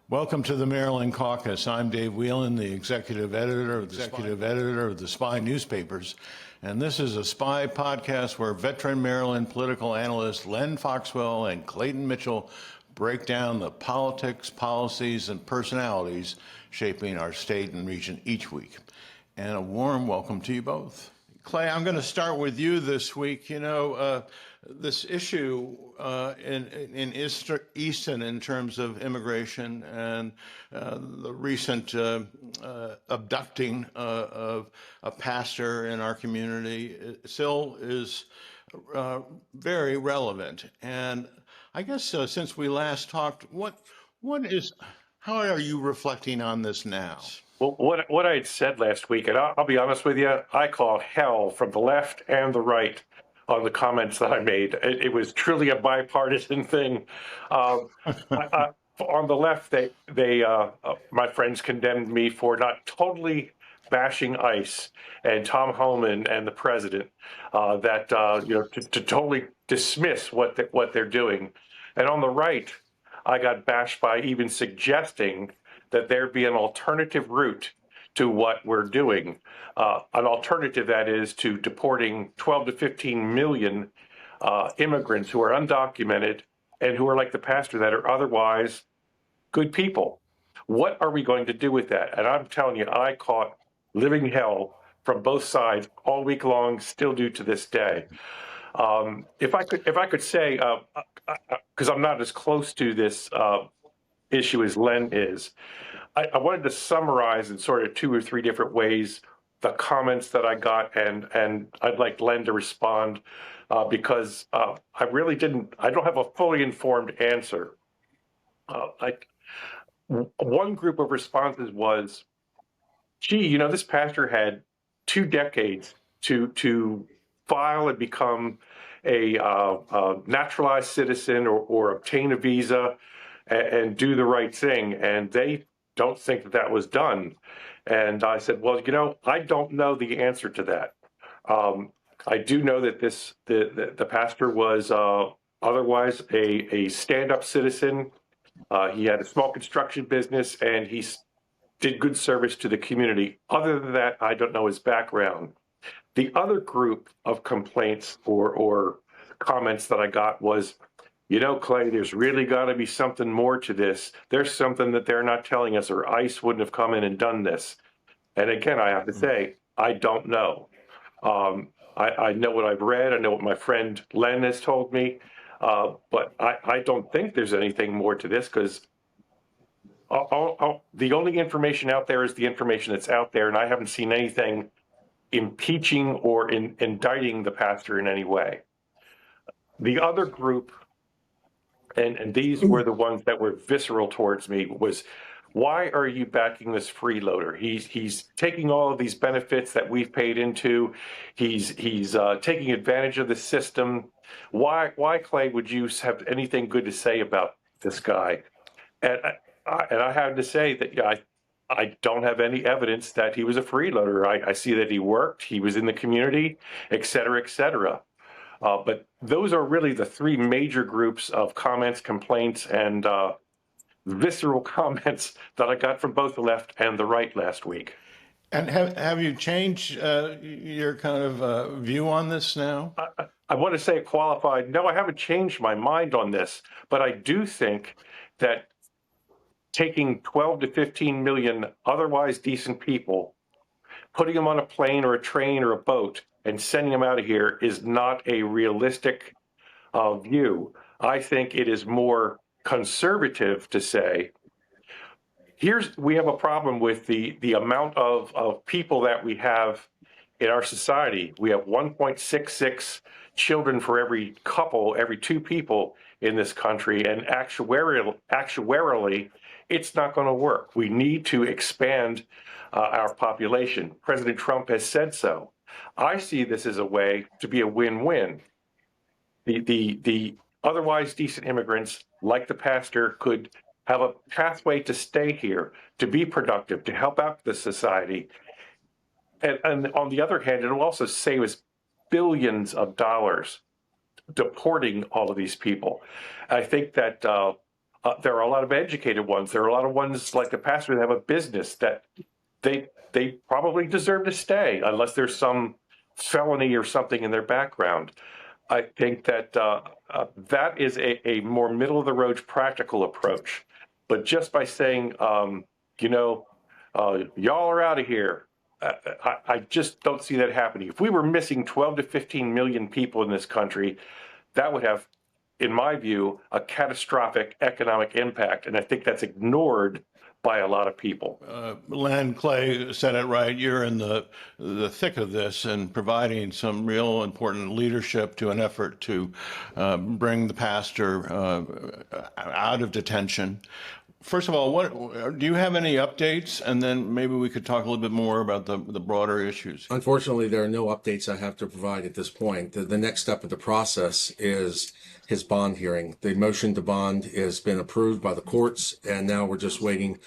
Welcome to the Maryland Caucus. I'm Dave Whelan, the executive editor of the Spy newspapers, and this is a Spy podcast where veteran Maryland political analysts Len Foxwell and Clayton Mitchell break down the politics, policies, and personalities shaping our state and region each week. And a warm welcome to you both. Clay, I'm going to start with you this week. This issue in Easton in terms of immigration and the recent abducting of a pastor in our community still is very relevant. And I guess since we last talked, how are you reflecting on this now? Well, what I had said last week, and I'll be honest with you, I call hell from the left and the right on the comments that I made. It was truly a bipartisan thing. On the left, my friends condemned me for not totally bashing ICE and Tom Homan and the president, to totally dismiss what they're doing. And on the right, I got bashed by even suggesting that there be an alternative route to what we're doing. An alternative, that is, to deporting 12 to 15 million immigrants who are undocumented and who are like the pastor, that are otherwise good people. What are we going to do with that? And I'm telling you, I caught living hell from both sides all week long, still do to this day. If I could say, because I'm not as close to this issue as Len is, I wanted to summarize in sort of 2 or 3 different ways the comments that I got, and I'd like Len to respond because I don't have a fully informed answer. One group of responses was, gee, this pastor had 2 decades to file and become a naturalized citizen or obtain a visa and do the right thing, and they don't think that was done. And I said, well, I don't know the answer to that. I do know that the pastor was otherwise a stand-up citizen. He had a small construction business, and he did good service to the community. Other than that, I don't know his background. The other group of complaints or comments that I got was, Clay, there's really got to be something more to this. There's something that they're not telling us, or ICE wouldn't have come in and done this. And again, I have to say, I don't know. I know what I've read. I know what my friend Len has told me. But I don't think there's anything more to this, because the only information out there is the information that's out there, and I haven't seen anything impeaching or indicting the pastor in any way. The other group, and these were the ones that were visceral towards me, was, why are you backing this freeloader? He's taking all of these benefits that we've paid into. He's taking advantage of the system. Why, Clay, would you have anything good to say about this guy? And I have to say that I don't have any evidence that he was a freeloader. I see that he worked, he was in the community, et cetera, et cetera. But those are really the 3 major groups of comments, complaints, and visceral comments that I got from both the left and the right last week. And have you changed your kind of view on this now? I want to say qualified. No, I haven't changed my mind on this, but I do think that taking 12 to 15 million otherwise decent people, putting them on a plane or a train or a boat, and sending them out of here is not a realistic view. I think it is more conservative to say, we have a problem with the amount of people that we have in our society. We have 1.66 children for every 2 people in this country, and actuarially, it's not going to work. We need to expand our population. President Trump has said so. I see this as a way to be a win-win. The otherwise decent immigrants, like the pastor, could have a pathway to stay here, to be productive, to help out the society. And on the other hand, it will also save us billions of dollars deporting all of these people. I think that There are a lot of educated ones. There are a lot of ones like the pastor that have a business that they probably deserve to stay unless there's some felony or something in their background. I think that that is a more middle of the road practical approach. But just by saying, you know, y'all are out of here, I just don't see that happening. If we were missing 12 to 15 million people in this country, that would have, in my view, a catastrophic economic impact. And I think that's ignored by a lot of people. Len, Clay said it right. You're in the thick of this and providing some real important leadership to an effort to bring the pastor out of detention. First of all, what do you have any updates? And then maybe we could talk a little bit more about the broader issues. Unfortunately, there are no updates I have to provide at this point. The next step of the process is his bond hearing. The motion to bond has been approved by the courts, and now we're just waiting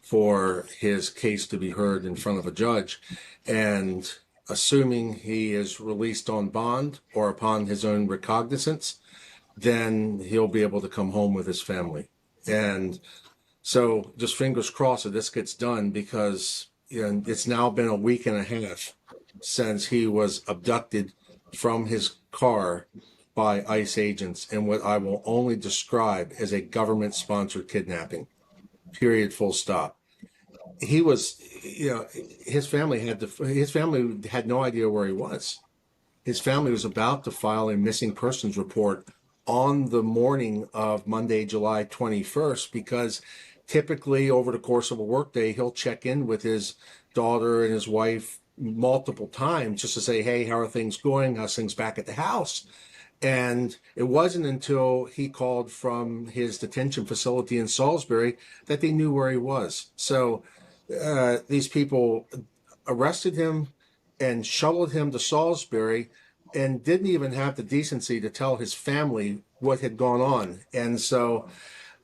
for his case to be heard in front of a judge. And assuming he is released on bond or upon his own recognizance, then he'll be able to come home with his family. And so just fingers crossed that this gets done, because it's now been a week and a half since he was abducted from his car by ICE agents in what I will only describe as a government-sponsored kidnapping. Period. Full stop. He was, his family had no idea where he was. His family was about to file a missing persons report on the morning of Monday, July 21st, because typically over the course of a workday, he'll check in with his daughter and his wife multiple times just to say, hey, how are things going? How's things back at the house? And it wasn't until he called from his detention facility in Salisbury that they knew where he was. So these people arrested him and shuttled him to Salisbury and didn't even have the decency to tell his family what had gone on. And so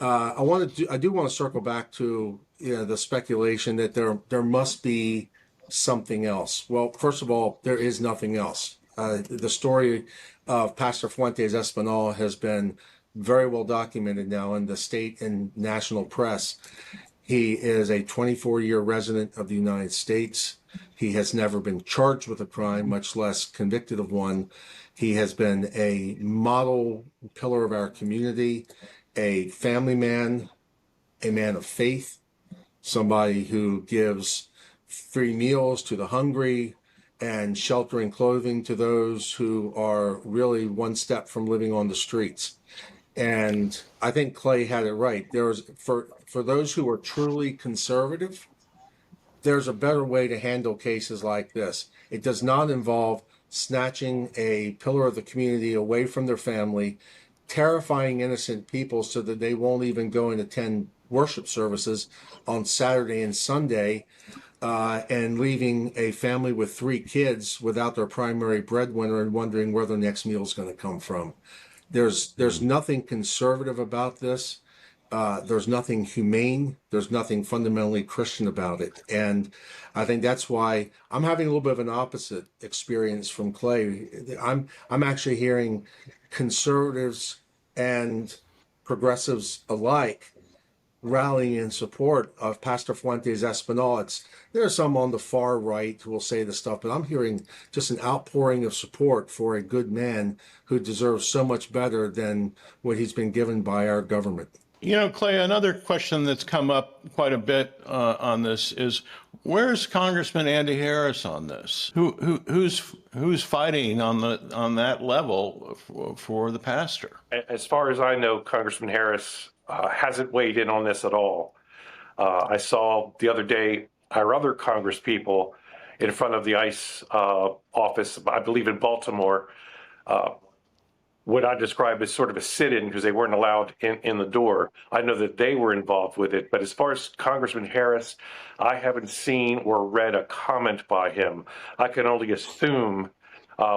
I do want to circle back to the speculation that there must be something else. Well, first of all, there is nothing else. The story of Pastor Fuentes Espinal has been very well documented now in the state and national press. He is a 24-year resident of the United States. He has never been charged with a crime, much less convicted of one. He has been a model pillar of our community, a family man, a man of faith, somebody who gives free meals to the hungry and shelter and clothing to those who are really one step from living on the streets. And I think Clay had it right. For those who are truly conservative, there's a better way to handle cases like this. It does not involve snatching a pillar of the community away from their family, terrifying innocent people so that they won't even go and attend worship services on Saturday and Sunday, and leaving a family with 3 kids without their primary breadwinner and wondering where their next meal is going to come from. There's nothing conservative about this. There's nothing humane. There's nothing fundamentally Christian about it. And I think that's why I'm having a little bit of an opposite experience from Clay. I'm actually hearing conservatives and progressives alike rallying in support of Pastor Fuentes Espinal. There are some on the far right who will say this stuff, but I'm hearing just an outpouring of support for a good man who deserves so much better than what he's been given by our government. Clay, another question that's come up quite a bit on this is, where's Congressman Andy Harris on this? Who's fighting on that level for the pastor? As far as I know, Congressman Harris hasn't weighed in on this at all. I saw the other day our other Congress people in front of the ICE office, I believe in Baltimore, what I describe as sort of a sit-in because they weren't allowed in the door. I know that they were involved with it, but as far as Congressman Harris, I haven't seen or read a comment by him. I can only assume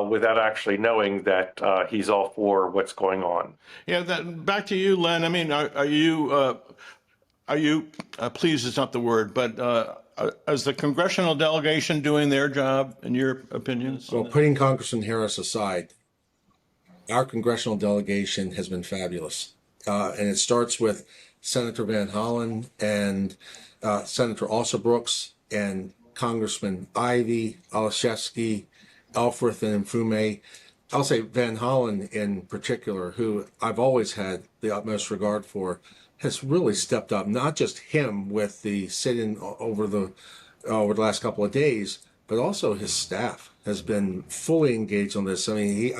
without actually knowing that he's all for what's going on. Yeah, back to you, Len. I mean, are you pleased is not the word, but is the congressional delegation doing their job, in your opinion? Well, putting Congressman Harris aside, our congressional delegation has been fabulous. And it starts with Senator Van Hollen and Senator Alsobrooks and Congressman Ivey, Olszewski, Elfreth, and Mfume. I'll say Van Hollen in particular, who I've always had the utmost regard for, has really stepped up. Not just him with the sit-in over the last couple of days, but also his staff has been fully engaged on this. I mean,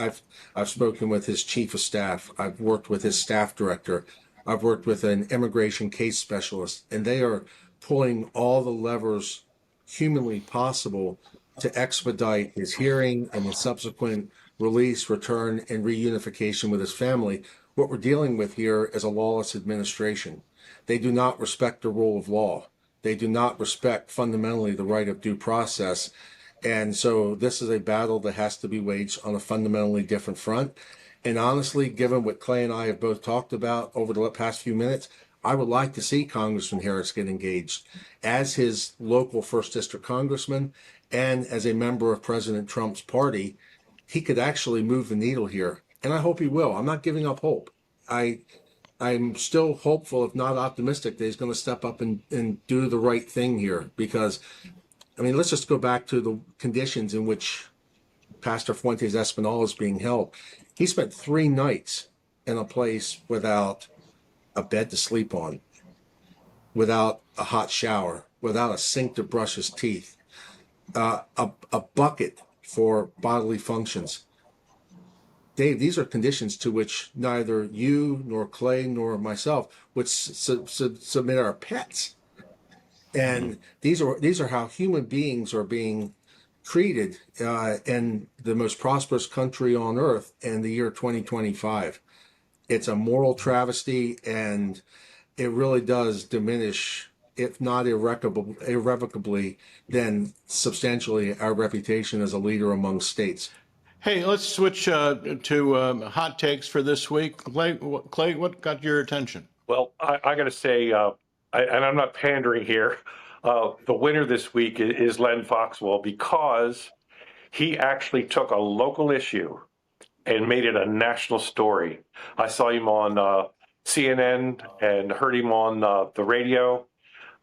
I've spoken with his chief of staff. I've worked with his staff director. I've worked with an immigration case specialist, and they are pulling all the levers humanly possible to expedite his hearing and his subsequent release, return, and reunification with his family. What we're dealing with here is a lawless administration. They do not respect the rule of law. They do not respect fundamentally the right of due process. And so this is a battle that has to be waged on a fundamentally different front. And honestly, given what Clay and I have both talked about over the past few minutes, I would like to see Congressman Harris get engaged as his local 1st District congressman and as a member of President Trump's party. He could actually move the needle here, and I hope he will. I'm not giving up hope. I'm still hopeful, if not optimistic, that he's going to step up and do the right thing here. Because, I mean, let's just go back to the conditions in which Pastor Fuentes Espinal is being held. He spent 3 nights in a place without a bed to sleep on, without a hot shower, without a sink to brush his teeth, a bucket for bodily functions. Dave, these are conditions to which neither you nor Clay nor myself would submit our pets. And these are how human beings are being treated in the most prosperous country on earth in the year 2025. It's a moral travesty, and it really does diminish, if not irrevocably, then substantially our reputation as a leader among states. Hey, let's switch to hot takes for this week. Clay, what got your attention? Well, I got to say, and I'm not pandering here, the winner this week is Len Foxwell, because he actually took a local issue and made it a national story. I saw him on CNN and heard him on the radio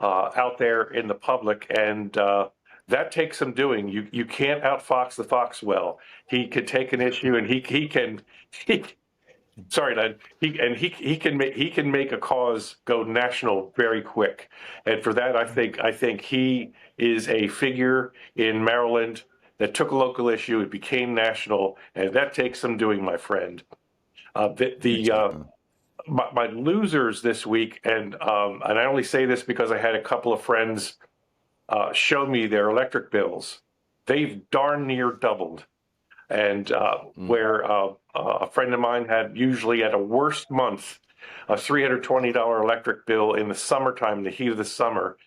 out there in the public, and that takes some doing. You can't outfox the Foxwell. He could take an issue, and he can. Sorry, Len. He can make a cause go national very quick, and for that, I think he is a figure in Maryland that took a local issue, it became national, and that takes some doing, my friend. My losers this week, and I only say this because I had a couple of friends show me their electric bills. They've darn near doubled. And where a friend of mine had usually at a worst month a $320 electric bill in the summertime, in the heat of the summer,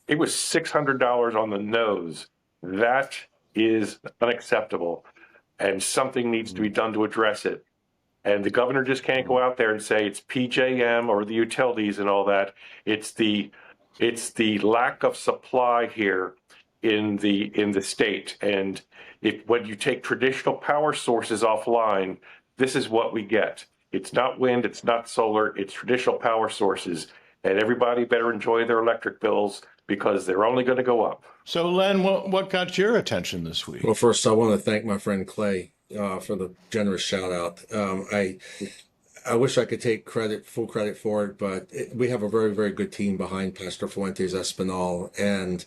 it was $600 on the nose. That is unacceptable, and something needs to be done to address it. And the governor just can't go out there and say it's PJM or the utilities and all that. It's the lack of supply here in the state. And when you take traditional power sources offline, this is what we get. It's not wind, it's not solar, it's traditional power sources. And everybody better enjoy their electric bills, because they're only going to go up. So, Len, what got your attention this week? Well, first, I want to thank my friend Clay for the generous shout out. I wish I could take full credit for it, but we have a very, very good team behind Pastor Fuentes Espinal. And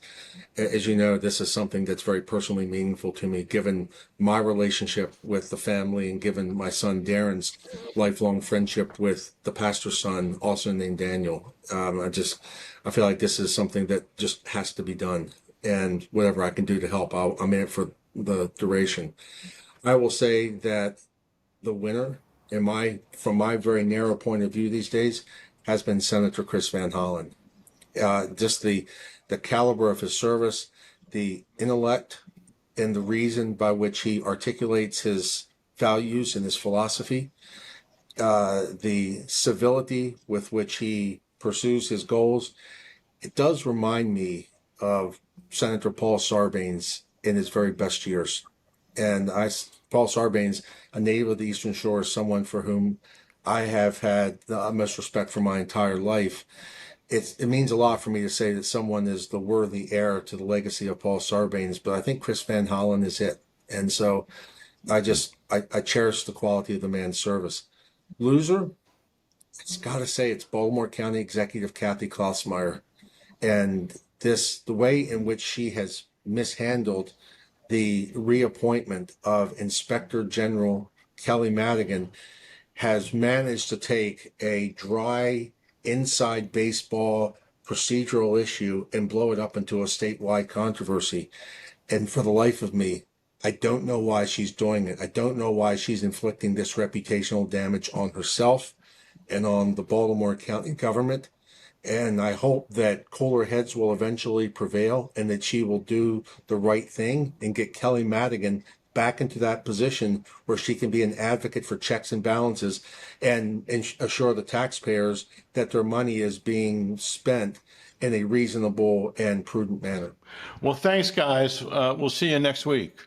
as you know, this is something that's very personally meaningful to me, given my relationship with the family and given my son Darren's lifelong friendship with the pastor's son, also named Daniel. I feel like this is something that just has to be done. And whatever I can do to help, I'm in it for the duration. I will say that the winner, from my very narrow point of view these days, has been Senator Chris Van Hollen. Just the caliber of his service, the intellect, and the reason by which he articulates his values and his philosophy, the civility with which he pursues his goals. It does remind me of Senator Paul Sarbanes in his very best years. And Paul Sarbanes, a native of the Eastern Shore, is someone for whom I have had the utmost respect for my entire life. It means a lot for me to say that someone is the worthy heir to the legacy of Paul Sarbanes, but I think Chris Van Hollen is it. And so I cherish the quality of the man's service. Loser, it's got to say it's Baltimore County Executive Kathy Klausmeyer. And the way in which she has mishandled the reappointment of Inspector General Kelly Madigan has managed to take a dry inside baseball procedural issue and blow it up into a statewide controversy. And for the life of me, I don't know why she's doing it. I don't know why she's inflicting this reputational damage on herself and on the Baltimore County government. And I hope that cooler heads will eventually prevail and that she will do the right thing and get Kelly Madigan back into that position where she can be an advocate for checks and balances and assure the taxpayers that their money is being spent in a reasonable and prudent manner. Well, thanks, guys. We'll see you next week.